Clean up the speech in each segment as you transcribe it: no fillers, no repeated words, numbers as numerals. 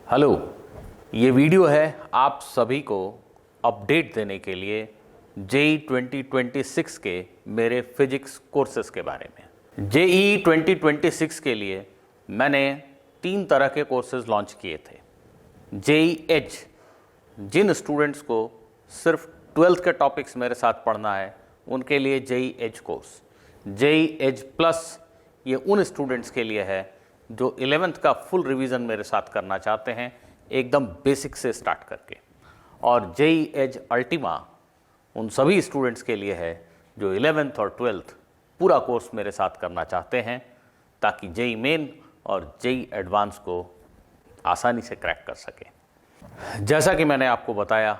Hello, ये video है आप सभी को अपडेट देने के लिए जेई 2026 के मेरे फिजिक्स कोर्सेज के बारे में। जेई 2026 के लिए मैंने 3 तरह के कोर्सेज लॉन्च किए थे। जेई एज, जिन स्टूडेंट्स को सिर्फ 12th के टॉपिक्स मेरे साथ पढ़ना है उनके लिए JEE edge course. JEE edge plus, ये उन स्टूडेंट्स के लिए है जो 11th का फुल रिवीजन मेरे साथ करना चाहते हैं, एकदम बेसिक से स्टार्ट करके। और जेई एज अल्टीमा उन सभी स्टूडेंट्स के लिए है जो 11th और 12th पूरा कोर्स मेरे साथ करना चाहते हैं, ताकि जेई मेन और जेई एडवांस को आसानी से क्रैक कर सकें। जैसा कि मैंने आपको बताया,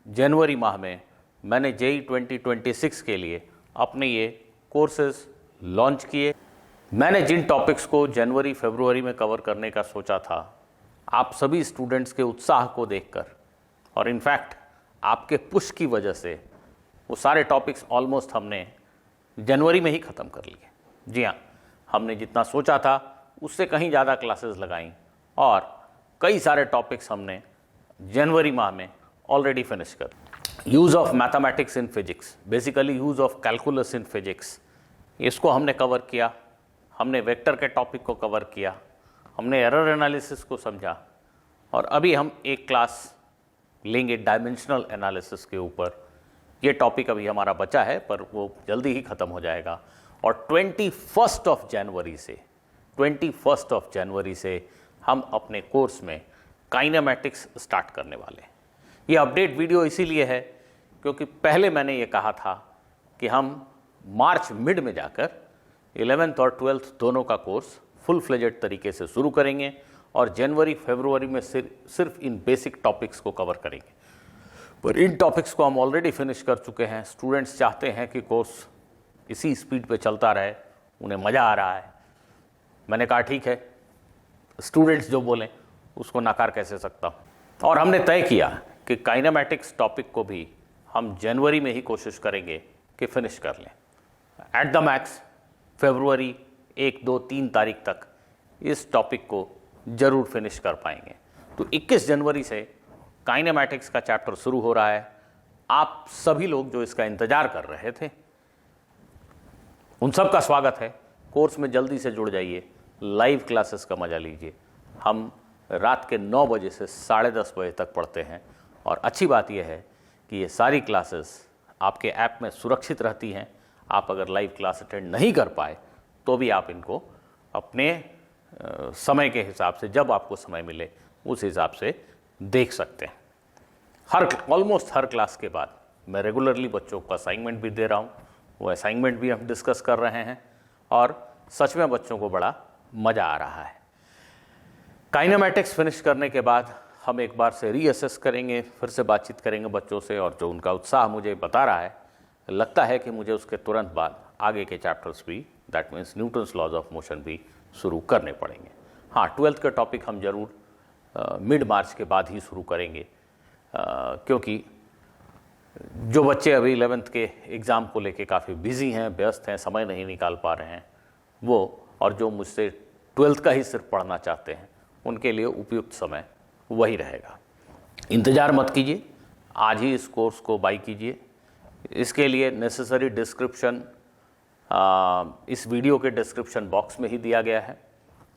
जनवरी माह में मैंने जेई 2026 के लिए अपने ये कोर्सेज लॉन्च किए। मैंने जिन टॉपिक्स को जनवरी फरवरी में कवर करने का सोचा था, आप सभी स्टूडेंट्स के उत्साह को देखकर और इनफैक्ट आपके पुश की वजह से वो सारे टॉपिक्स ऑलमोस्ट हमने जनवरी में ही ख़त्म कर लिए। जी हाँ, हमने जितना सोचा था उससे कहीं ज़्यादा क्लासेस लगाई और कई सारे टॉपिक्स हमने जनवरी माह में ऑलरेडी फिनिश कर। Use of mathematics in physics, basically use of calculus in physics, इसको हमने कवर किया। हमने वेक्टर के टॉपिक को कवर किया, हमने एरर एनालिसिस को समझा और अभी हम एक क्लास लेंगे डायमेंशनल एनालिसिस के ऊपर। ये टॉपिक अभी हमारा बचा है पर वो जल्दी ही ख़त्म हो जाएगा। और 21 जनवरी से हम अपने कोर्स में काइनेमैटिक्स स्टार्ट करने वाले हैं। ये अपडेट वीडियो इसीलिए है क्योंकि पहले मैंने ये कहा था कि हम मार्च मिड में जाकर 11th और 12th दोनों का कोर्स फुल फ्लेजेड तरीके से शुरू करेंगे और जनवरी फरवरी में सिर्फ इन बेसिक टॉपिक्स को कवर करेंगे। पर इन टॉपिक्स को हम ऑलरेडी फिनिश कर चुके हैं। स्टूडेंट्स चाहते हैं कि कोर्स इसी स्पीड पे चलता रहे, उन्हें मज़ा आ रहा है। मैंने कहा ठीक है, स्टूडेंट्स जो बोलें उसको नकार कैसे सकता हूँ। और हमने तय किया कि काइनेमैटिक्स टॉपिक को भी हम जनवरी में ही कोशिश करेंगे कि फिनिश कर लें। एट द मैक्स फरवरी 1, 2, 3 तारीख तक इस टॉपिक को जरूर फिनिश कर पाएंगे। तो 21 जनवरी से काइनेमैटिक्स का चैप्टर शुरू हो रहा है। आप सभी लोग जो इसका इंतजार कर रहे थे, उन सब का स्वागत है। कोर्स में जल्दी से जुड़ जाइए, लाइव क्लासेस का मजा लीजिए। हम रात के 9 बजे से 10:30 बजे तक पढ़ते हैं और अच्छी बात यह है कि ये सारी क्लासेस आपके ऐप में सुरक्षित रहती हैं। आप अगर लाइव क्लास अटेंड नहीं कर पाए तो भी आप इनको अपने समय के हिसाब से, जब आपको समय मिले उस हिसाब से देख सकते हैं। ऑलमोस्ट हर क्लास के बाद मैं रेगुलरली बच्चों को असाइनमेंट भी दे रहा हूँ। वो असाइनमेंट भी हम डिस्कस कर रहे हैं और सच में बच्चों को बड़ा मज़ा आ रहा है। काइनेमैटिक्स फिनिश करने के बाद हम एक बार से रीअसेस करेंगे, फिर से बातचीत करेंगे बच्चों से, और जो उनका उत्साह मुझे बता रहा है, लगता है कि मुझे उसके तुरंत बाद आगे के चैप्टर्स भी, that means Newton's laws of motion भी शुरू करने पड़ेंगे। हाँ, 12th के टॉपिक हम जरूर मिड मार्च के बाद ही शुरू करेंगे, क्योंकि जो बच्चे अभी 11th के एग्ज़ाम को लेके काफ़ी बिजी हैं, व्यस्त हैं, समय नहीं निकाल पा रहे हैं, वो, और जो मुझसे 12th का ही सिर्फ पढ़ना चाहते हैं, उनके लिए उपयुक्त समय वही रहेगा। इंतज़ार मत कीजिए, आज ही इस कोर्स को बाय कीजिए। इसके लिए नेसेसरी डिस्क्रिप्शन इस वीडियो के डिस्क्रिप्शन बॉक्स में ही दिया गया है।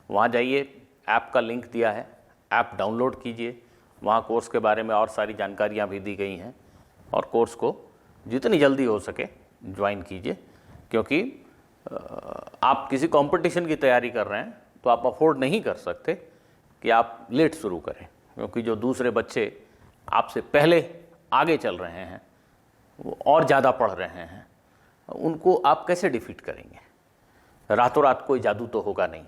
वहाँ जाइए, ऐप का लिंक दिया है, ऐप डाउनलोड कीजिए। वहाँ कोर्स के बारे में और सारी जानकारियाँ भी दी गई हैं और कोर्स को जितनी जल्दी हो सके ज्वाइन कीजिए, क्योंकि आप किसी कंपटीशन की तैयारी कर रहे हैं तो आप अफोर्ड नहीं कर सकते कि आप लेट शुरू करें, क्योंकि जो दूसरे बच्चे आपसे पहले आगे चल रहे हैं, वो और ज़्यादा पढ़ रहे हैं, उनको आप कैसे डिफीट करेंगे। रातों रात कोई जादू तो होगा नहीं,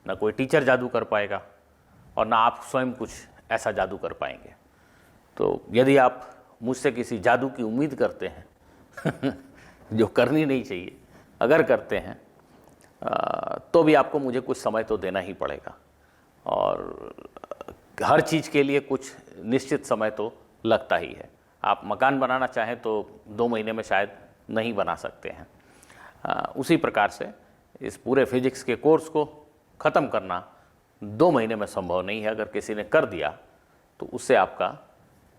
ना कोई टीचर जादू कर पाएगा और ना आप स्वयं कुछ ऐसा जादू कर पाएंगे। तो यदि आप मुझसे किसी जादू की उम्मीद करते हैं जो करनी नहीं चाहिए, अगर करते हैं तो भी आपको मुझे कुछ समय तो देना ही पड़ेगा, और हर चीज़ के लिए कुछ निश्चित समय तो लगता ही है। आप मकान बनाना चाहें तो 2 महीने में शायद नहीं बना सकते हैं। उसी प्रकार से इस पूरे फिजिक्स के कोर्स को ख़त्म करना 2 महीने में संभव नहीं है। अगर किसी ने कर दिया तो उससे आपका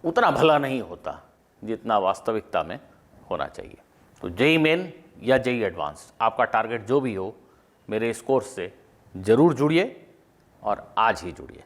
उतना भला नहीं होता जितना वास्तविकता में होना चाहिए। तो जेईई मेन या जेईई एडवांस, आपका टारगेट जो भी हो, मेरे इस कोर्स से ज़रूर जुड़िए और आज ही जुड़िए।